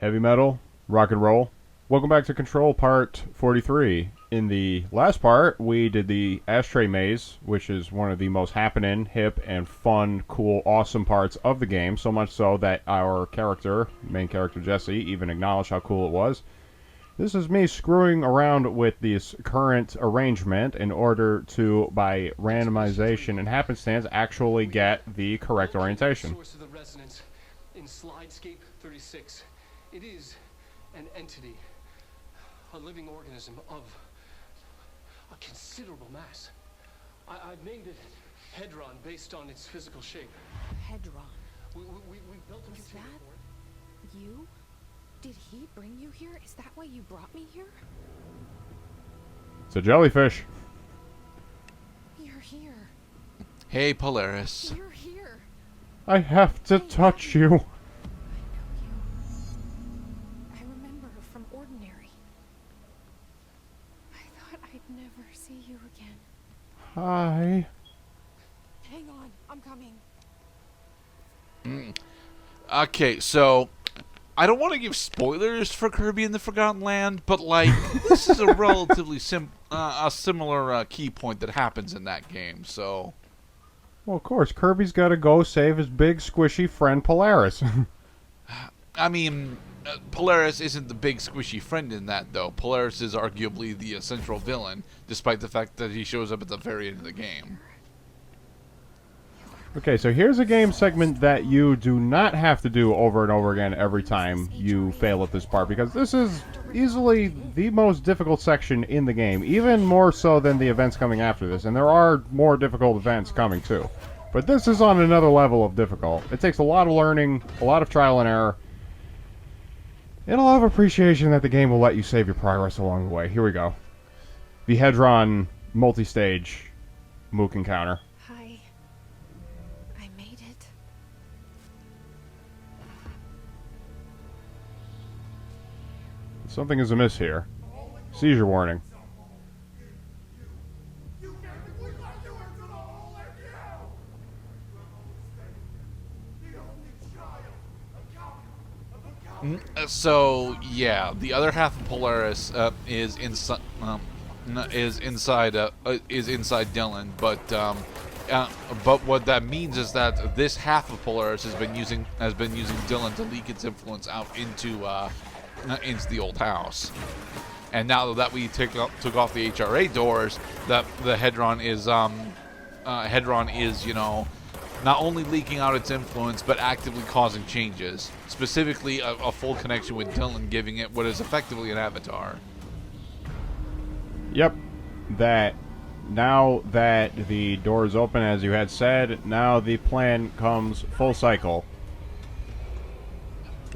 Heavy metal, rock and roll. Welcome back to Control Part 43. In the last part, we did the Ashtray Maze, which is one of the most happening, hip, and fun, cool, awesome parts of the game. So much so that our character, main character Jesse, even acknowledged how cool it was. This is me screwing around with this current arrangement in order to, by randomization and happenstance, actually get the correct orientation. Source of the resonance in Slidescape 36. It is an entity, a living organism of a considerable mass. I've named it Hedron based on its physical shape. Hedron. We built a Was container that for it. you? Did he bring you here? Is that why you brought me here? It's a jellyfish. You're here. Hey, Polaris. You're here. I have to touch you. I know you. I remember from Ordinary. I thought I'd never see you again. Hi. Hang on, I'm coming. Okay, so I don't want to give spoilers for Kirby and the Forgotten Land, but like this is a relatively similar key point that happens in that game. So, Well, of course, Kirby's got to go save his big squishy friend Polaris. I mean, Polaris isn't the big squishy friend in that, though. Polaris is arguably the central villain, despite the fact that he shows up at the very end of the game. Okay, so here's a game segment that you do not have to do over and over again every time you fail at this part, because this is easily the most difficult section in the game, even more so than the events coming after this, and there are more difficult events coming too. But this is on another level of difficult. It takes a lot of learning, a lot of trial and error, and a lot of appreciation that the game will let you save your progress along the way. Here we go. The Hedron multi-stage Mook encounter. Hi. I made it. Something is amiss here. Seizure warning. So yeah, the other half of Polaris is inside Dylan, but what that means is that this half of Polaris has been using Dylan to leak its influence out into the old house. And now that we took off the HRA doors, that the Hedron is not only leaking out its influence, but actively causing changes. Specifically, a full connection with Dylan, giving it what is effectively an avatar. Yep. That. Now that the door is open, as you had said, now the plan comes full cycle.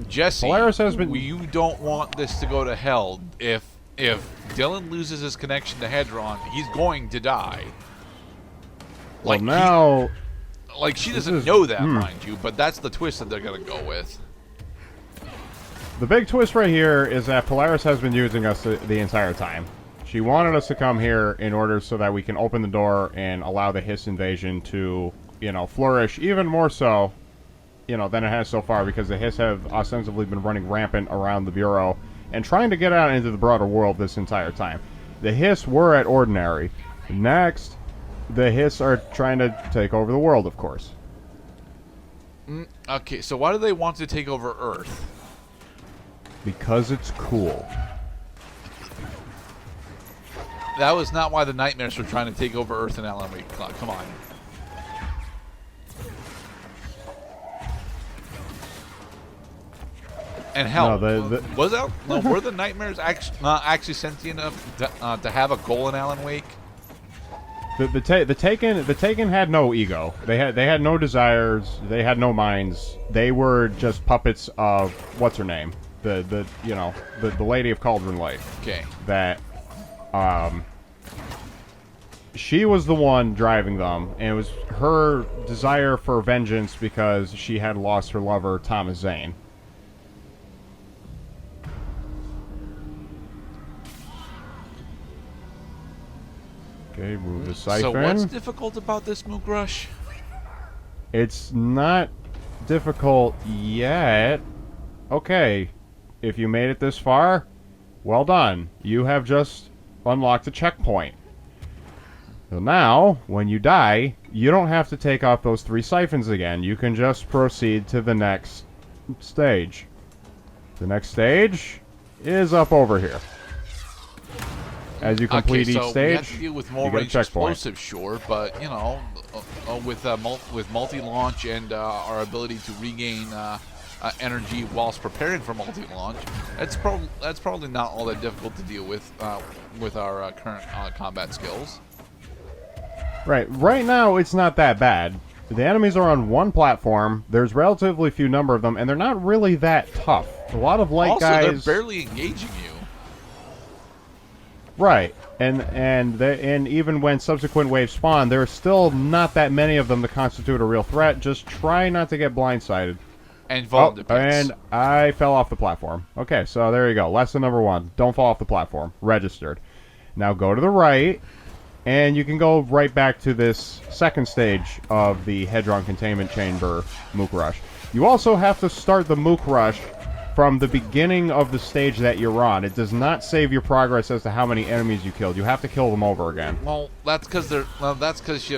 Jesse, Polaris has been... you don't want this to go to hell. If Dylan loses his connection to Hedron, he's going to die. Well, now... she doesn't know that, mind you, but that's the twist that they're going to go with. The big twist right here is that Polaris has been using us the entire time. She wanted us to come here in order so that we can open the door and allow the Hiss invasion to, flourish even more so, than it has so far, because the Hiss have ostensibly been running rampant around the Bureau and trying to get out into the broader world this entire time. The Hiss were at Ordinary. Next, the Hiss are trying to take over the world, of course. Okay, so why do they want to take over Earth? Because it's cool. That was not why the Nightmares were trying to take over Earth and Alan Wake. Come on. And hell, were the Nightmares actually sentient enough to have a goal in Alan Wake? The Taken had no ego. They had no desires. They had no minds. They were just puppets of what's her name, the Lady of Cauldron Lake. Okay. That she was the one driving them, and it was her desire for vengeance because she had lost her lover Thomas Zane. Okay, move the siphon. So what's difficult about this Mook Rush? It's not difficult yet. Okay. if you made it this far, well done. You have just unlocked a checkpoint. So now, when you die, you don't have to take off those 3 siphons again. You can just proceed to the next stage. The next stage is up over here. As you complete each stage, we have to deal with more you get a range checkpoint. explosives, sure, but you know, with multi-launch and our ability to regain energy whilst preparing for multi-launch, that's probably not all that difficult to deal with our current combat skills. Right now, it's not that bad. The enemies are on one platform. There's relatively few number of them, and they're not really that tough. A lot of light guys. Also, they're barely engaging you. Right, and even when subsequent waves spawn, there are still not that many of them to constitute a real threat. Just try not to get blindsided. And fall into pits. And I fell off the platform. Okay, so there you go. Lesson number 1. Don't fall off the platform. Registered. Now go to the right, and you can go right back to this second stage of the Hedron Containment Chamber Mook Rush. You also have to start the Mook Rush from the beginning of the stage that you're on. It does not save your progress as to how many enemies you killed. You have to kill them over again. Well, that's because you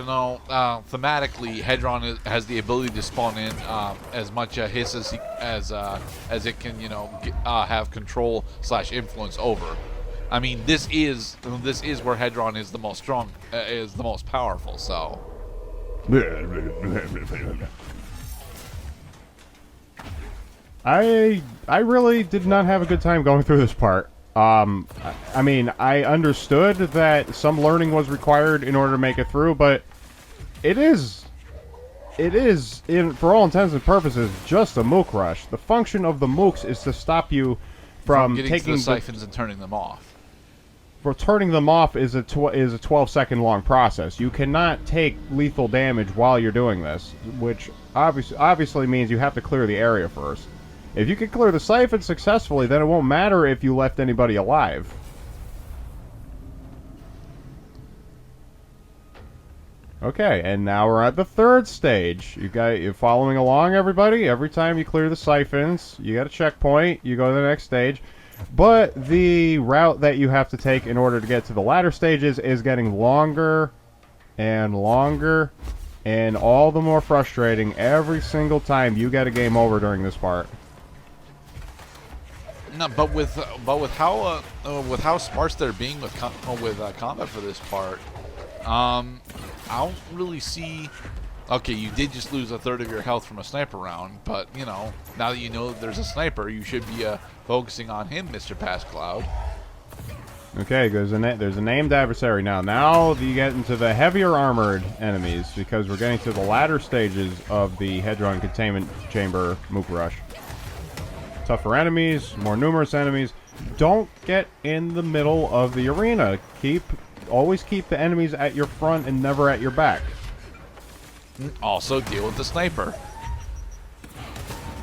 know, thematically, Hedron has the ability to spawn in as much hiss as it can, you know, have control / influence over. I mean, this is where Hedron is the most strong, is the most powerful. So. I really did not have a good time going through this part. I mean, I understood that some learning was required in order to make it through, but it is, for all intents and purposes, just a mook rush. The function of the mooks is to stop you from getting taking to the siphons and turning them off. For turning them off is a 12-second long process. You cannot take lethal damage while you're doing this, which obviously means you have to clear the area first. If you can clear the siphon successfully, then it won't matter if you left anybody alive. Okay, and now we're at the third stage. You're following along, everybody. Every time you clear the siphons, you got a checkpoint. You go to the next stage. But the route that you have to take in order to get to the latter stages is getting longer and longer and all the more frustrating every single time you get a game over during this part. No, but with how sparse they're being with combat for this part, I don't really see. Okay, you did just lose 1/3 of your health from a sniper round, but you know, now that you know that there's a sniper, you should be focusing on him, Mr. Passcloud. Okay, there's a named adversary now. Now you get into the heavier armored enemies because we're getting to the latter stages of the Hedron Containment Chamber Mook Rush. Tougher enemies, more numerous enemies. Don't get in the middle of the arena. Always keep the enemies at your front and never at your back. Also deal with the sniper.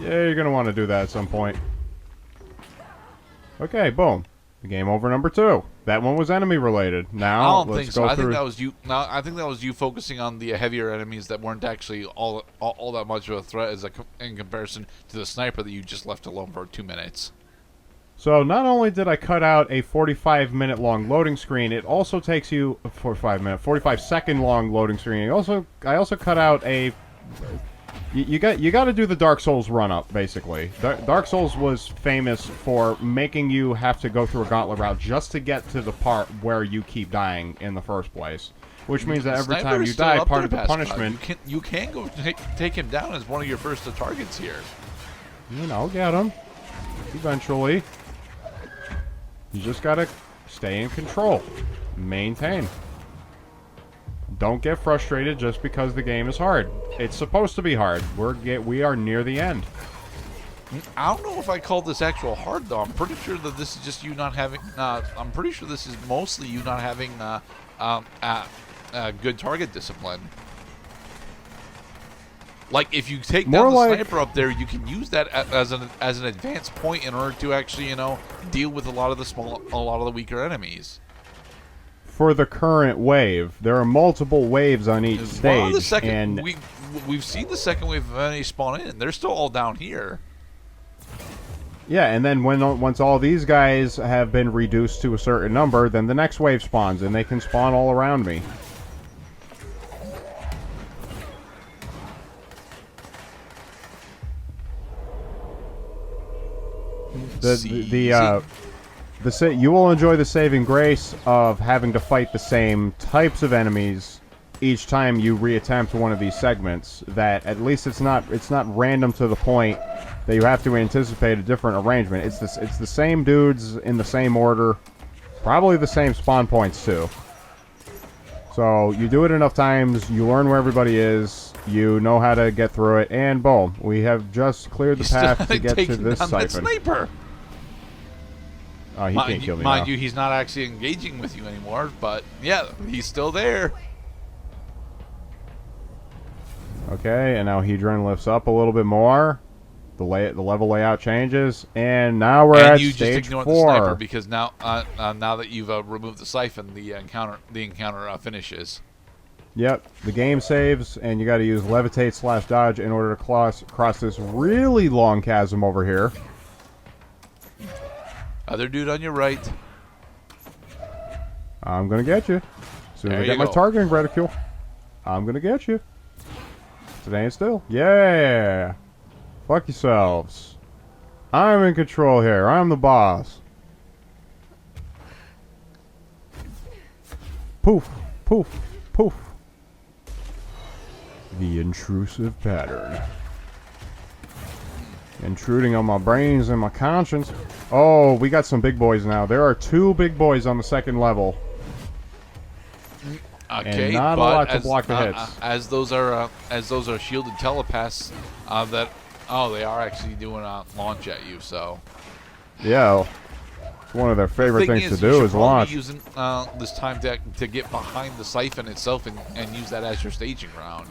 Yeah, you're going to want to do that at some point. Okay, boom. Game over number 2. That one was enemy related. Now, I don't let's think so. go I through. think that was you. No, I think that was you focusing on the heavier enemies that weren't actually all that much of a threat in comparison to the sniper that you just left alone for 2 minutes. So not only did I cut out a 45-minute long loading screen, it also takes you 45-second long loading screen. I also cut out a. You got to do the Dark Souls run-up, basically. Dark Souls was famous for making you have to go through a gauntlet route just to get to the part where you keep dying in the first place. Which means that every time you die, part of the punishment... You can go take him down as one of your first targets here. You know, get him. Eventually. You just gotta stay in control. Maintain. Don't get frustrated just because the game is hard. It's supposed to be hard. We are near the end. I don't know if I call this actual hard though. I'm pretty sure that this is just you not having. I'm pretty sure this is mostly you not having good target discipline. Like if you take down the sniper up there, you can use that as an advanced point in order to actually, you know, deal with a lot of the weaker enemies. For the current wave, there are multiple waves on each stage. The second, we've seen the second wave of enemies spawn in. They're still all down here. Yeah, and then once all these guys have been reduced to a certain number, then the next wave spawns, and they can spawn all around me. You will enjoy the saving grace of having to fight the same types of enemies each time you reattempt one of these segments. That at least it's not random to the point that you have to anticipate a different arrangement. It's the same dudes in the same order, probably the same spawn points too. So you do it enough times, you learn where everybody is, you know how to get through it, and boom, we have just cleared the path to get to this siphon. Sniper. Oh, he can't kill me now. Mind you, he's not actually engaging with you anymore, but yeah, he's still there. Okay, and now Hedron lifts up a little bit more. The level layout changes, and now we're at you stage just ignore 4. the sniper because now that you've removed the siphon, the encounter finishes. Yep, the game saves, and you got to use levitate/dodge in order to cross this really long chasm over here. Other dude on your right. I'm gonna get you. As soon as I get my targeting reticule, I'm gonna get you. Staying still. Yeah. Fuck yourselves. I'm in control here. I'm the boss. Poof, poof, poof. The intrusive pattern. Intruding on my brains and my conscience. Oh, we got some big boys now. There are 2 big boys on the 2nd level. Okay, and not a lot to block the hits. As those are shielded telepaths, they are actually doing a launch at you. So yeah, it's one of their favorite things to do is launch. Using this time to get behind the siphon itself and use that as your staging ground.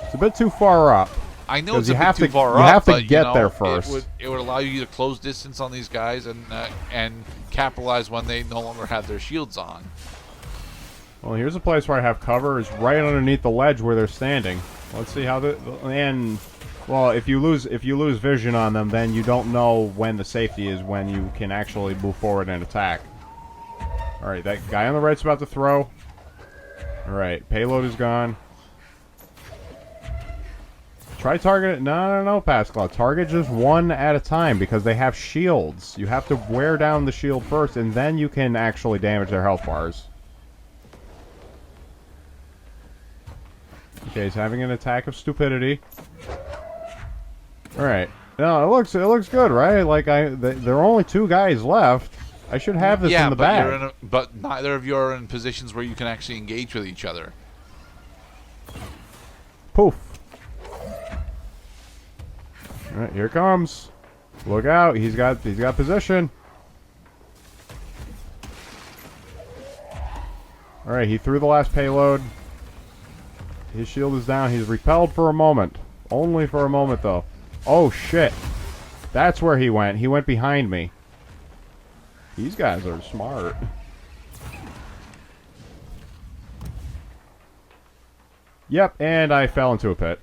It's a bit too far up. I know it's a bit too far up. You have to but, get there first. It would allow you to close distance on these guys and capitalize when they no longer have their shields on. Well, here's a place where I have cover. Is right underneath the ledge where they're standing. Let's see how if you lose vision on them, then you don't know when the safety is when you can actually move forward and attack. All right, that guy on the right's about to throw. All right, payload is gone. Try target it. No, Pascal. Target just one at a time because they have shields. You have to wear down the shield first, and then you can actually damage their health bars. Okay, he's having an attack of stupidity. All right. No, it looks good, right? Like there are only 2 guys left. I should have this in the bag. But neither of you are in positions where you can actually engage with each other. Poof. All right, here it comes. Look out! He's got position. All right, he threw the last payload. His shield is down. He's repelled for a moment. Only for a moment, though. Oh, shit. That's where he went. He went behind me. These guys are smart. Yep, and I fell into a pit.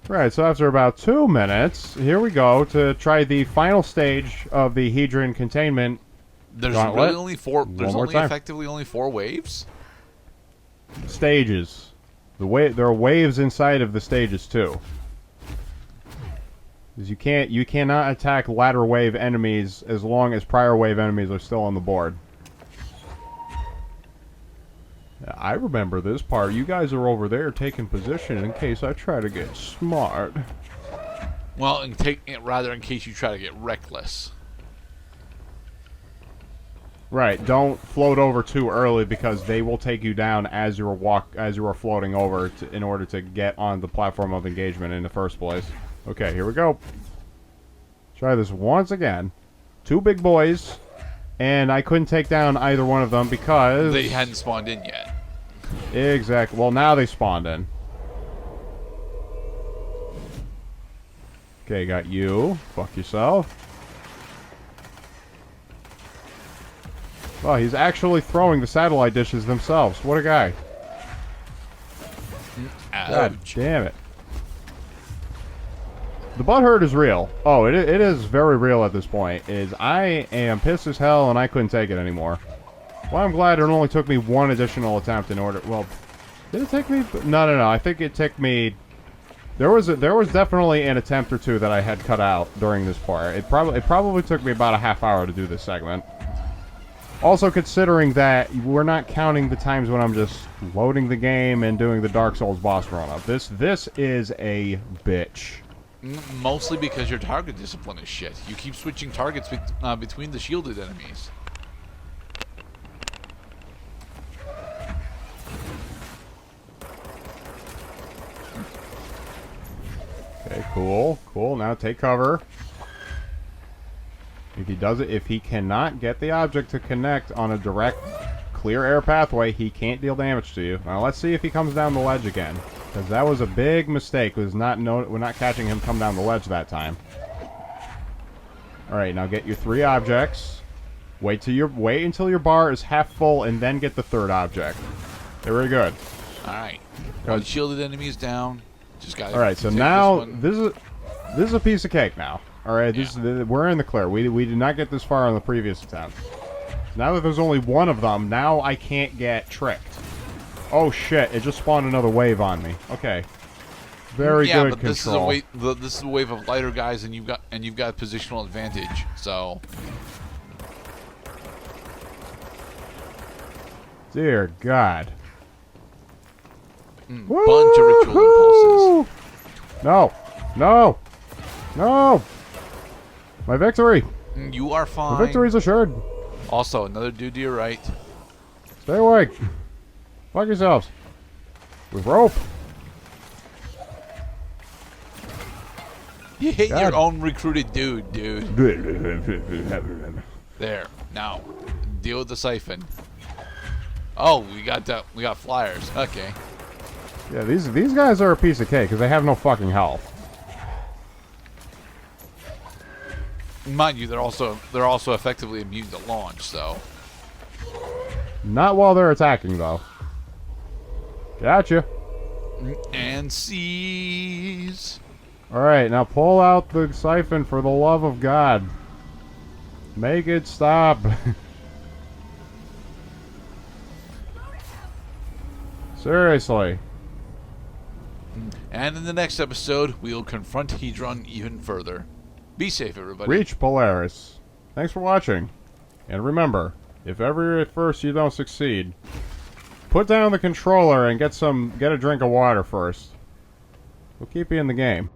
Right, so after about 2 minutes, here we go to try the final stage of the Hedron containment. There's really only 4. There's effectively only 4 waves. Stages. There are waves inside of the stages too. Because you cannot attack latter wave enemies as long as prior wave enemies are still on the board. I remember this part. You guys are over there taking position in case I try to get smart. Well, in case you try to get reckless. Right, don't float over too early because they will take you down as you are floating over in order to get on the platform of engagement in the first place. Okay, here we go. Try this once again. 2 big boys, and I couldn't take down either one of them because they hadn't spawned in yet. Exactly. Well, now they spawned in. Okay, got you. Fuck yourself. Oh, he's actually throwing the satellite dishes themselves. What a guy. God Ouch. damn it. The butthurt is real. Oh, it is very real at this point. I am pissed as hell and I couldn't take it anymore. Well, I'm glad it only took me one additional attempt in order... Well, did it take me... No. I think it took me... There was definitely an attempt or two that I had cut out during this part. It probably took me about a half hour to do this segment. Also, considering that we're not counting the times when I'm just loading the game and doing the Dark Souls boss run-up. This is a bitch. Mostly because your target discipline is shit. You keep switching targets between the shielded enemies. Okay, cool. Now take cover. If he cannot get the object to connect on a direct, clear air pathway, he can't deal damage to you. Now let's see if he comes down the ledge again, because that was a big mistake. We're not catching him come down the ledge that time. All right, now get your 3 objects. Wait until your bar is half full, and then get the 3rd object. Very good. All right, one shielded enemy is down. Just got. All right, so now this is a piece of cake now. All right, we're in the clear. We did not get this far on the previous attempt. Now that there's only one of them, now I can't get tricked. Oh shit! It just spawned another wave on me. Okay, very good but control. this is a wave of lighter guys, and you've got positional advantage. So, dear God. Bunch of ritual impulses. No! My victory! You are fine. My victory's assured. Also, another dude to your right. Stay awake. Fuck yourselves. With rope. You hit God. your own recruited dude. There. Now, deal with the siphon. Oh, we got flyers. Okay. Yeah, these guys are a piece of cake because they have no fucking health. Mind you, they're also effectively immune to launch, so. Not while they're attacking, though. Gotcha. And seize. Alright, now pull out the siphon for the love of God. Make it stop. Seriously. And in the next episode, we'll confront Hedron even further. Be safe, everybody. Reach Polaris. Thanks for watching. And remember, if ever at first you don't succeed, put down the controller and get a drink of water first. We'll keep you in the game.